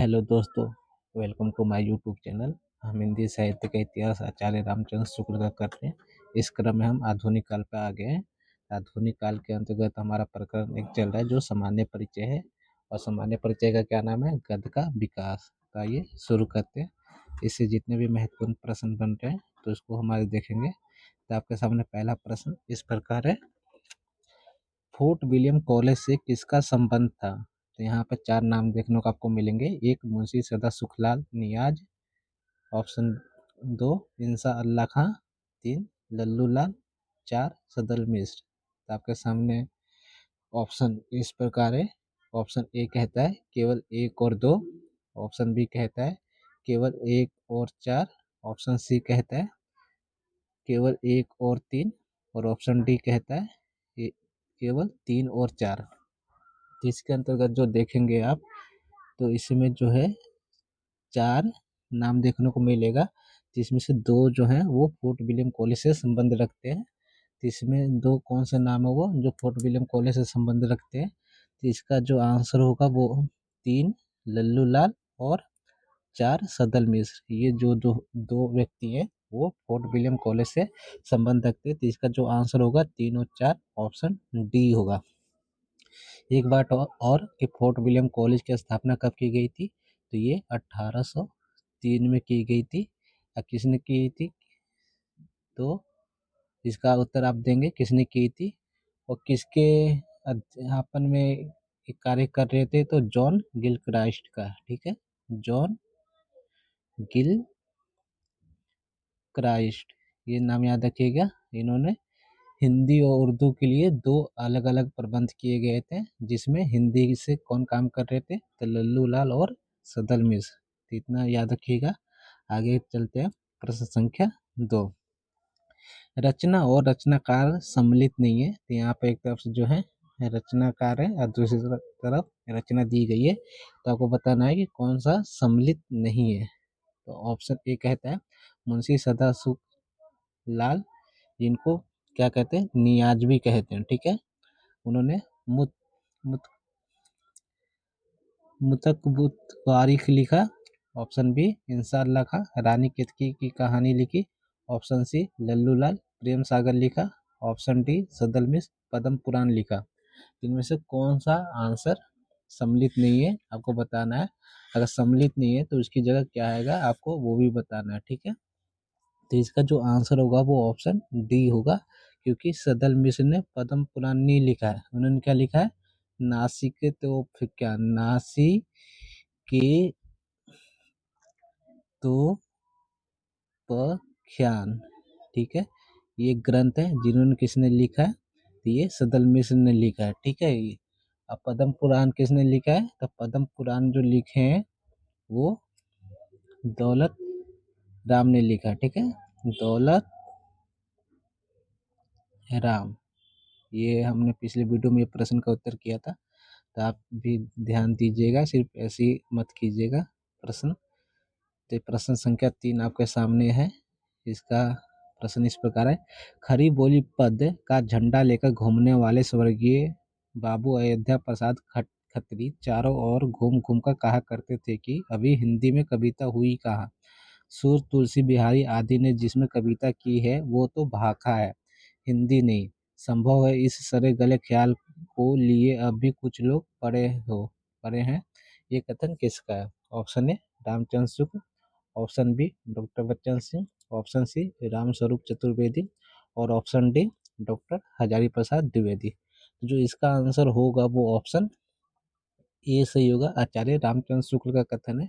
Hello दोस्तों, welcome to my YouTube channel. हम हिंदी साहित्य का इतिहास आचार्य रामचंद्र शुक्ल का कर रहे हैं। इस क्रम में हम आधुनिक काल पे आ गए हैं। आधुनिक काल के अंतर्गत हमारा प्रकरण एक चल रहा है जो सामान्य परिचय है, और सामान्य परिचय का क्या नाम है? गद्य का विकास। तो आइए शुरू करते हैं। इससे जितने भी महत्वपूर्ण प्रश्न बन रहे हैं तो इसको हमारे देखेंगे। तो आपके सामने पहला प्रश्न इस प्रकार है, फोर्ट विलियम कॉलेज से किसका संबंध था? तो यहाँ पर 4 नाम देखने को आपको मिलेंगे। 1 मुंशी सदा सुखलाल नियाज, ऑप्शन 2 इंसा अल्लाह खां, 3 लल्लू लाल, 4 सदल मिश्र। तो आपके सामने ऑप्शन इस प्रकार है। ऑप्शन ए कहता है केवल 1 और 2, ऑप्शन बी कहता है केवल 1 और 4, ऑप्शन सी कहता है केवल 1 और 3, और ऑप्शन डी कहता है केवल 3 और 4। तो इसके अंतर्गत जो देखेंगे आप, तो इसमें जो है 4 नाम देखने को मिलेगा, जिसमें से 2 जो हैं वो फोर्ट विलियम कॉलेज से संबंध रखते हैं। तो इसमें 2 कौन से नाम है वो जो फोर्ट विलियम कॉलेज से संबंध रखते हैं? तो इसका जो आंसर होगा वो 3 लल्लू लाल और 4 सदल मिश्र। ये जो दो व्यक्ति हैं वो फोर्ट विलियम कॉलेज से संबंध रखते हैं। तो इसका जो आंसर होगा 3 और 4, ऑप्शन डी होगा। एक बात और कि फोर्ट विलियम कॉलेज की स्थापना कब की गई थी? तो ये 1803 में की गई थी। किसने की थी? तो इसका उत्तर आप देंगे किसने की थी और किसके अध्यापन में कार्य कर रहे थे? तो जॉन गिलक्राइस्ट का। ठीक है, जॉन गिल क्राइस्ट, ये नाम याद रखिएगा। इन्होंने हिंदी और उर्दू के लिए 2 अलग अलग प्रबंध किए गए थे, जिसमें हिंदी से कौन काम कर रहे थे? तो लल्लू लाल और सदल मिश्र। तो इतना याद रखिएगा। आगे चलते हैं। प्रश्न संख्या 2, रचना और रचनाकार सम्मिलित नहीं है। तो यहाँ पे एक तरफ से जो है रचनाकार है और दूसरी तरफ रचना दी गई है। तो आपको बताना है कि कौन सा सम्मिलित नहीं है। तो ऑप्शन ए कहता है मुंशी सदाशिव लाल, जिनको क्या कहते हैं? नियाज भी कहते हैं। ठीक है, उन्होंने मुत, मुत, मुतकबुत वारिख लिखा। ऑप्शन बी इंशाअल्लाह खां रानी केतकी की कहानी लिखी। ऑप्शन सी लल्लू लाल प्रेम सागर लिखा। ऑप्शन डी सदल मिश्र पद्म पुराण लिखा। इनमें से कौन सा आंसर सम्मिलित नहीं है आपको बताना है। अगर सम्मिलित नहीं है तो उसकी जगह क्या आएगा आपको वो भी बताना है। ठीक है, तो इसका जो आंसर होगा वो ऑप्शन डी होगा, क्योंकि सदल मिश्र ने पद्म पुराण नहीं लिखा है। उन्होंने क्या लिखा है? नासिक तो फिर क्या नासी के तो पख्यान। ठीक है, ये ग्रंथ है जिन्होंने किसने लिखा है? तो ये सदल मिश्र ने लिखा है। ठीक है, ये अब पद्म पुराण किसने लिखा है? तो पद्म पुराण जो लिखे हैं वो दौलत राम ने लिखा। ठीक है, दौलत राम। ये हमने पिछले वीडियो में प्रश्न का उत्तर किया था, तो आप भी ध्यान दीजिएगा, सिर्फ ऐसे ही मत कीजिएगा प्रश्न। तो प्रश्न संख्या 3 आपके सामने है। इसका प्रश्न इस प्रकार है, खरी बोली पद का झंडा लेकर घूमने वाले स्वर्गीय बाबू अयोध्या प्रसाद खत्री चारों ओर घूम घूम कर कहा करते थे कि अभी हिंदी में कविता हुई कहाँ? सूर तुलसी बिहारी आदि ने जिसमें कविता की है वो तो भाखा है, हिंदी नहीं। संभव है इस सरे गले ख्याल को लिए अब भी कुछ लोग पढ़े हैं। ये कथन किसका है? Option A Ramchandra Shukla, option B doctor Bachchan Singh, option C Ramswaroop Chaturvedi, और option D doctor Hazari Prasad Dwivedi. तो जो इसका आंसर होगा वो ऑप्शन ए सही होगा, आचार्य रामचंद्र शुक्ल का कथन है।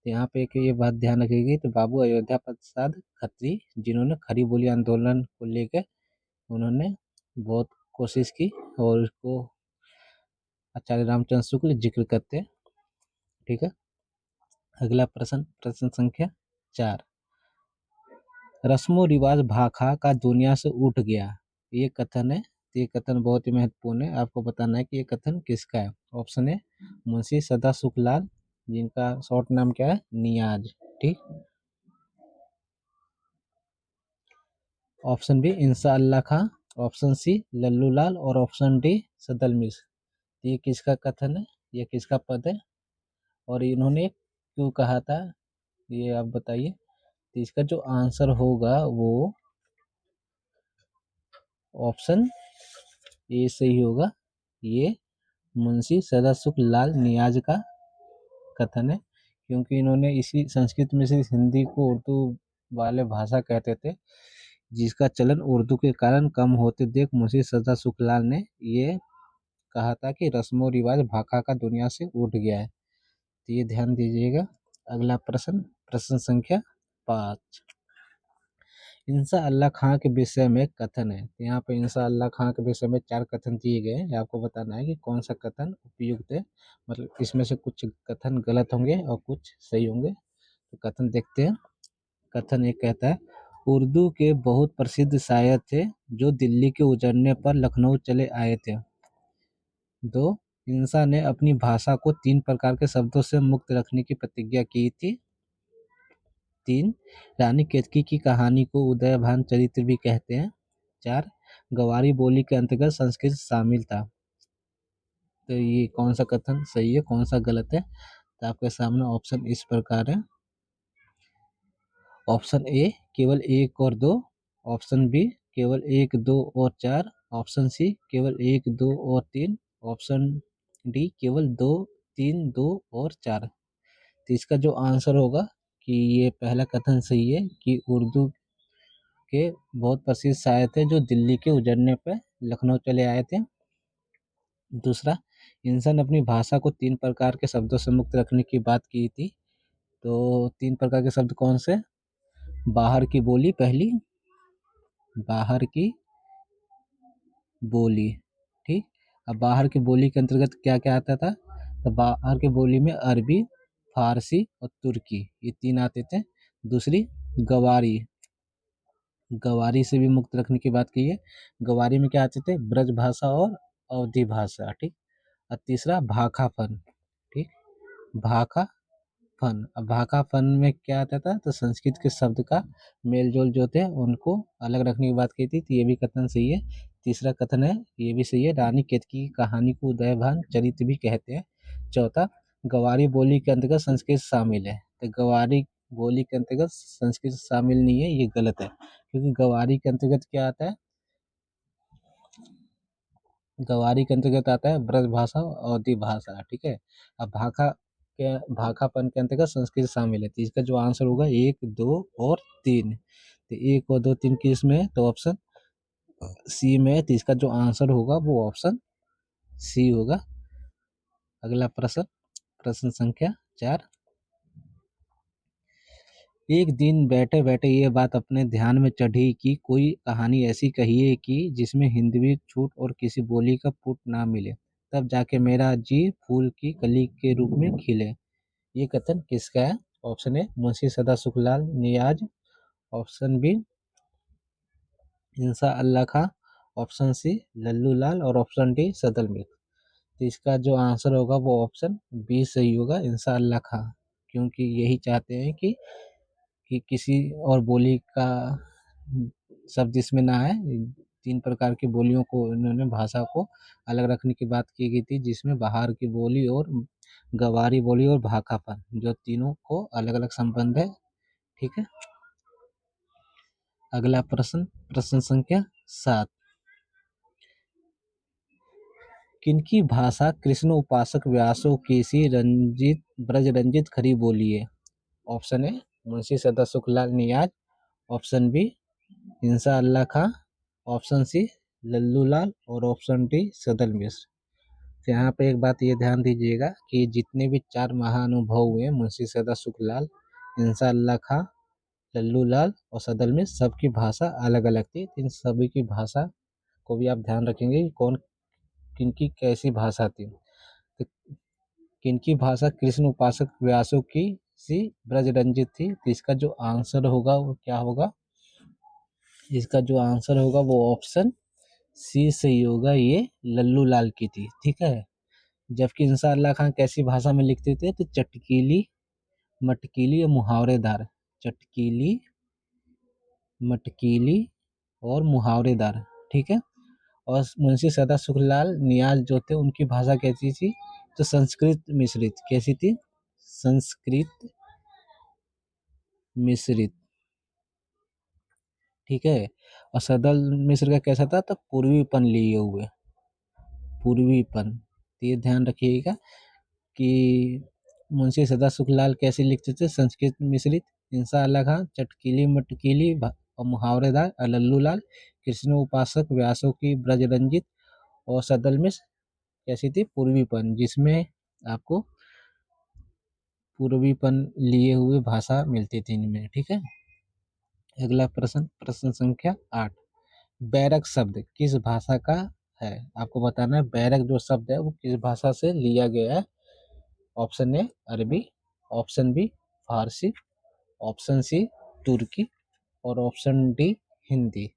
तो यहाँ पे एक ये बात ध्यान रखेगी, तो बाबू अयोध्या प्रसाद खत्री जिन्होंने खरी बोली आंदोलन को लेकर उन्होंने बहुत कोशिश की और उसको आचार्य रामचंद्र शुक्ल जिक्र करते हैं। ठीक है, अगला प्रश्न, प्रश्न संख्या 4, रस्मो रिवाज भाखा का दुनिया से उठ गया, ये कथन है। ये कथन बहुत ही महत्वपूर्ण है, आपको बताना है कि ये कथन किसका है। ऑप्शन है मुंशी सदा सुखलाल, जिनका शॉर्ट नाम क्या है? नियाज। ठीक, option B Insha Allah Khan, option C Lallu Lal, और ऑप्शन डी सदल मिश्र। ये किसका कथन है? ये किसका पद है? और इन्होंने क्यों कहा था, ये आप बताइए। तो इसका जो आंसर होगा वो ऑप्शन ए सही होगा। ये मुंशी सदाशुक लाल नियाज का कथन है, क्योंकि इन्होंने इसी संस्कृत में से हिंदी को उर्दू वाले भाषा कहते थे, जिसका चलन उर्दू के कारण कम होते देख मुंशी सदाशुक लाल ने ये कहा था कि रस्मों रिवाज भाखा का दुनिया से उठ गया है। तो ये ध्यान दीजिएगा। अगला प्रश्न, प्रश्न संख्या 5। इंसा अल्लाह खां के विषय में कथन है। तो यहाँ पे इंसा अल्लाह खां के विषय में 4 कथन दिए गए हैं, आपको बताना है कि कौन सा कथन उपयुक्त है। मतलब इसमें से कुछ कथन गलत होंगे और कुछ सही होंगे। तो कथन देखते हैं। कथन एक कहता है, उर्दू के बहुत प्रसिद्ध शायर थे जो दिल्ली के उजड़ने पर लखनऊ चले आए थे। 2, इंसा ने अपनी भाषा को 3 प्रकार के शब्दों से मुक्त रखने की प्रतिज्ञा की थी। 3, रानी केतकी की कहानी को उदयभान चरित्र भी कहते हैं। 4, गवारी बोली के अंतर्गत संस्कृत शामिल था। तो ये कौन सा कथन सही है, कौन सा गलत है? तो आपके सामने ऑप्शन इस प्रकार है। ऑप्शन ए केवल 1 और 2, ऑप्शन बी केवल 1, 2 और 4, ऑप्शन सी केवल 1, 2 और 3, ऑप्शन डी केवल 2, 3, 2 और 4। तो इसका जो आंसर होगा कि ये पहला कथन सही है कि उर्दू के बहुत प्रसिद्ध शायर थे जो दिल्ली के उजड़ने पर लखनऊ चले आए थे। दूसरा, इंसान अपनी भाषा को 3 प्रकार के शब्दों से मुक्त रखने की बात की थी। तो 3 प्रकार के शब्द कौन से? बाहर की बोली पहली, बाहर की बोली, ठीक। अब बाहर की बोली के अंतर्गत क्या क्या आता था? तो बाहर की बोली में अरबी, फारसी और तुर्की, ये 3 आते थे। दूसरी, गवारी, गवारी से भी मुक्त रखने की बात की है। गवारी में क्या आते थे? ब्रज भाषा और अवधी भाषा, ठीक। और तीसरा भाखापन, ठीक, भाखा फन। अब भाखा फन में क्या आता था? तो संस्कृत के शब्द का मेल जोल जो थे उनको अलग रखने की बात की थी। तो ये भी कथन सही है। तीसरा कथन है, ये भी सही है, रानी केतकी की कहानी को उदयभान चरित्र भी कहते हैं। चौथा, गवारी बोली के अंतर्गत संस्कृत शामिल है। तो गवारी बोली के अंतर्गत संस्कृत शामिल नहीं है, ये गलत है, क्योंकि गवारी के अंतर्गत क्या आता है? गवारी के अंतर्गत आता है ब्रज भाषा और अवधी भाषा, ठीक है। अब भाखापन के अंतर्गत संस्कृत शामिल है। तो इसका जो आंसर होगा 1, 2 और 3। तो 1 और 2, 3 किस में है? तो ऑप्शन सी में है। तो इसका जो आंसर होगा वो ऑप्शन सी होगा। अगला प्रश्न, प्रश्न संख्या 4। एक दिन बैठे बैठे ये बात अपने ध्यान में चढ़ी कि कोई कहानी ऐसी कहिए कि जिसमें हिंदवी छूट और किसी बोली का पुट ना मिले, तब जाके मेरा जी फूल की कली के रूप में खिले। ये कथन किसका है? Option A Munshi Sadasukhlal Niyaz, option B Insha Allah Khan, option C Lallu Lal और ऑप्शन डी सदल मित्र। तो इसका जो आंसर होगा वो ऑप्शन बी सही होगा, इंसा अल्लाह खां, क्योंकि यही चाहते हैं कि किसी और बोली का शब्द इसमें ना आए। 3 प्रकार की बोलियों को इन्होंने भाषा को अलग रखने की बात की गई थी, जिसमें बाहर की बोली और गवारी बोली और भाखापन, जो तीनों को अलग अलग संबंध है, ठीक है। अगला प्रश्न, प्रश्न संख्या 7। किनकी भाषा कृष्ण उपासक व्यासों की सी रंजित ब्रज रंजित खरी बोली है? Option A Munshi Sadasukhlal Niyaz, option B Insha Allah Khan, option C Lallu Lal और ऑप्शन डी सदल मिश्र। तो यहाँ पे एक बात ये ध्यान दीजिएगा कि जितने भी 4 महाअनुभव हुए, मुंशी सदासुखलाल, इंसा अल्लाह खां, लल्लू लाल और सदल मिश्र, सबकी भाषा अलग अलग थी। इन सभी की भाषा को भी आप ध्यान रखेंगे कि कौन किनकी कैसी भाषा थी। तो किनकी भाषा कृष्ण उपासक व्यासों की सी ब्रज रंजित थी। तो इसका जो आंसर होगा वो क्या होगा? इसका जो आंसर होगा वो ऑप्शन सी सही होगा, ये लल्लू लाल की थी, ठीक है। जबकि इंसा अल्लाह खां कैसी भाषा में लिखते थे? तो चटकीली, मटकीली और मुहावरेदार, चटकीली, मटकीली और मुहावरेदार, ठीक है। और मुंशी सदासुखलाल नियाज जो थे उनकी भाषा कैसी थी? तो संस्कृत मिश्रित, कैसी थी? संस्कृत मिश्रित, ठीक है। और सदल मिश्र का कैसा था, तो पूर्वीपन लिए हुए, पूर्वीपन। तो ये ध्यान रखिएगा कि मुंशी सदा सुखलाल कैसे लिखते थे, संस्कृत मिश्रित। इंसान अलग हाँ, चटकीली मटकीली और मुहावरेदार लल्लू लाल, कृष्ण उपासक व्यासों की ब्रजरंजित। और सदल मिश्र कैसी थी, पूर्वीपन, जिसमें आपको पूर्वीपन लिए हुए भाषा मिलती थी इनमें, ठीक है। अगला प्रश्न, प्रश्न संख्या 8, बैरक शब्द किस भाषा का है। आपको बताना है बैरक जो शब्द है वो किस भाषा से लिया गया है। ऑप्शन ए अरबी, ऑप्शन बी फारसी, ऑप्शन सी तुर्की, और ऑप्शन डी हिंदी।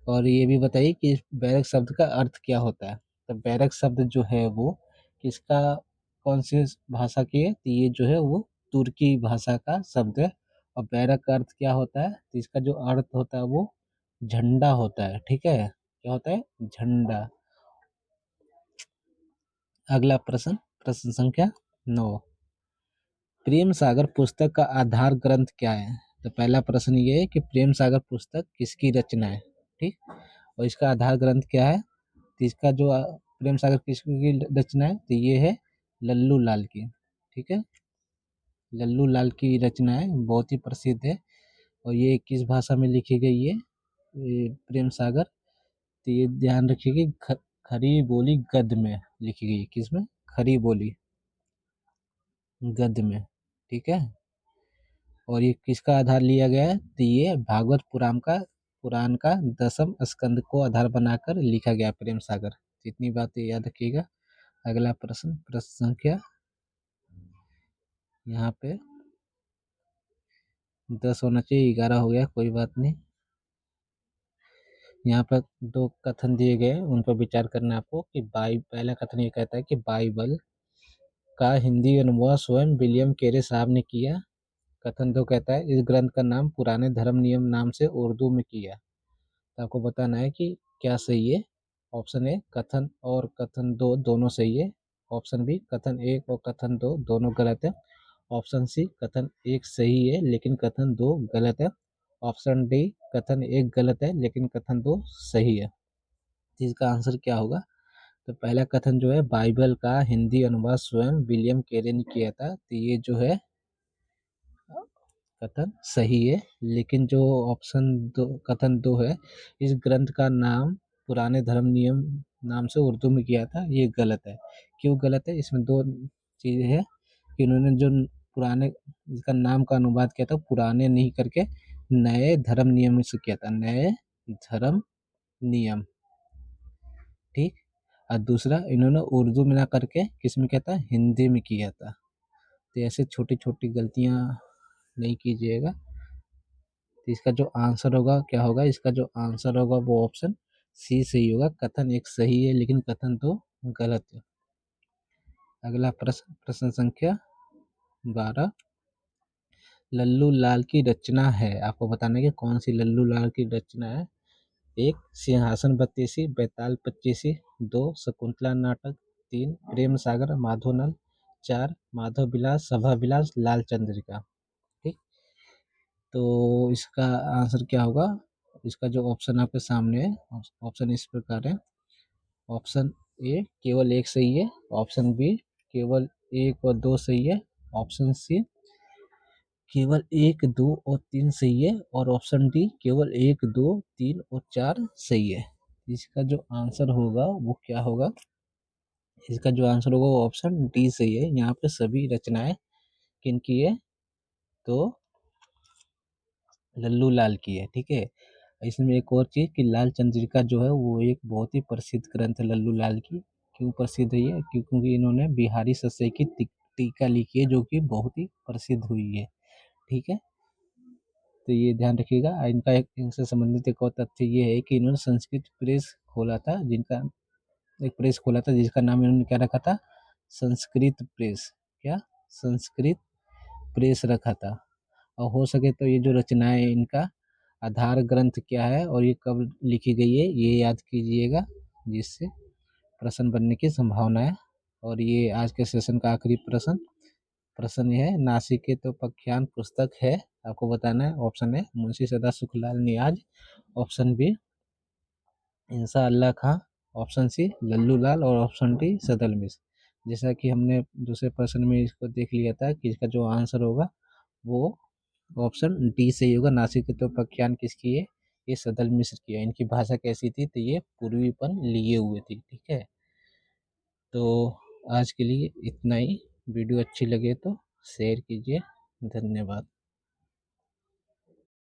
और ये भी बताइए कि बैरक शब्द का अर्थ क्या होता है। तो बैरक शब्द जो है वो किसका, कौन सी भाषा की है, तो ये जो है वो तुर्की भाषा का शब्द है। और बैरक का अर्थ क्या होता है, तो इसका जो अर्थ होता है वो झंडा होता है, ठीक है। क्या होता है, झंडा। अगला प्रश्न, प्रश्न संख्या 9, प्रेम सागर पुस्तक का आधार ग्रंथ क्या है। तो पहला प्रश्न ये है कि प्रेम सागर पुस्तक किसकी रचना है, ठीक। और इसका आधार ग्रंथ क्या है, तो इसका जो प्रेम सागर किसकी रचना है, तो ये है लल्लू लाल की, ठीक है। लल्लू लाल की रचना है, बहुत ही प्रसिद्ध है। और ये किस भाषा में लिखी गई है, ये प्रेम सागर, तो ये ध्यान रखिए कि खड़ी बोली गद्य में लिखी गई है। किसमें, खड़ी बोली गद्य में, ठीक है। और ये किसका आधार लिया गया है, तो ये भागवत पुराण का 10म स्कंद को आधार बनाकर लिखा गया प्रेम सागर। इतनी बातें याद रखिएगा। अगला प्रश्न, प्रश्न संख्या यहाँ पे 10 होना चाहिए, 11 हो गया, कोई बात नहीं। यहाँ पर 2 कथन दिए गए, उन पर विचार करना है आपको कि पहला कथन ये कहता है कि बाइबल का हिंदी अनुवाद स्वयं विलियम कैरे साहब ने किया। कथन 2 कहता है इस ग्रंथ का नाम पुराने धर्म नियम नाम से उर्दू में किया। तो आपको बताना है कि क्या सही है। ऑप्शन ए कथन और कथन 2 दोनों सही है। ऑप्शन बी कथन 1 और कथन 2 दोनों गलत है। ऑप्शन सी कथन 1 सही है लेकिन कथन 2 गलत है। ऑप्शन डी कथन 1 गलत है लेकिन कथन 2 सही है। तो इसका आंसर क्या होगा, तो पहला कथन जो है बाइबल का हिंदी अनुवाद स्वयं विलियम कैरे ने किया था, तो ये जो है कथन सही है। लेकिन जो ऑप्शन 2 कथन 2 है, इस ग्रंथ का नाम पुराने धर्म नियम नाम से उर्दू में किया था, ये गलत है। क्यों गलत है, इसमें 2 चीज़ें हैं कि उन्होंने जो पुराने इसका नाम का अनुवाद किया था पुराने नहीं करके नए धर्म नियम से किया था, नए धर्म नियम, ठीक। और दूसरा इन्होंने उर्दू में ना करके किस में किया था, हिंदी में किया था। तो ऐसे छोटी छोटी गलतियाँ नहीं कीजिएगा। तो इसका जो आंसर होगा क्या होगा, इसका जो आंसर होगा वो ऑप्शन सी सही होगा। कथन 1 सही है लेकिन कथन 2 गलत है। अगला प्रश्न, प्रश्न संख्या 12, लल्लू लाल की रचना है। आपको बताना है कि कौन सी लल्लू लाल की रचना है। 1 सिंहासन बत्तीसी बैताल पच्चीसी, 2 शकुंतला नाटक, 3 प्रेम सागर माधोनल, 4 माधव विलास सभा विलास लाल चंद्रिका, ठीक। तो इसका आंसर क्या होगा, इसका जो ऑप्शन आपके सामने है ऑप्शन इस प्रकार है। ऑप्शन ए केवल 1 सही है, ऑप्शन बी केवल 1 और 2 सही है, ऑप्शन सी केवल 1 2 और 3 सही है, और ऑप्शन डी केवल 1 2 3 और 4 सही है। इसका जो आंसर होगा वो क्या होगा, इसका जो आंसर होगा वो ऑप्शन डी सही है। यहाँ पे सभी रचनाएं किनकी है, तो लल्लू लाल की है, ठीक है। इसमें एक और चीज़ कि लाल चंद्रिका जो है वो एक बहुत ही प्रसिद्ध ग्रंथ है लल्लू लाल की। क्यों प्रसिद्ध है ये, क्योंकि इन्होंने बिहारी सस्से की टीका लिखी है जो कि बहुत ही प्रसिद्ध हुई है, ठीक है। तो ये ध्यान रखिएगा। इनका एक इनसे संबंधित एक और तथ्य ये है कि इन्होंने संस्कृत प्रेस खोला था, जिनका एक प्रेस खोला था जिसका नाम इन्होंने क्या रखा था, संस्कृत प्रेस, क्या, संस्कृत प्रेस रखा था। और हो सके तो ये जो रचनाएं इनका आधार ग्रंथ क्या है और ये कब लिखी गई है ये याद कीजिएगा, जिससे प्रश्न बनने की संभावना है। और ये आज के सेशन का आखिरी प्रश्न, प्रश्न यह है, नासिकेतोपख्यान पुस्तक है, आपको बताना है। ऑप्शन है मुंशी सदा सुखलाल नियाज, option B Insha Allah Khan, option C Lallu Lal और ऑप्शन डी सदल मिश्र। जैसा कि हमने दूसरे प्रश्न में इसको देख लिया था कि इसका जो आंसर होगा वो ऑप्शन डी से ही होगा। नासिकेतोपख्यान किसकी है? ये सदल मिश्र की है। इनकी भाषा कैसी थी? तो ये पूर्वीपन लिए हुए थी। ठीक है, तो आज के लिए इतना ही। वीडियो अच्छी लगे तो शेयर कीजिए। धन्यवाद।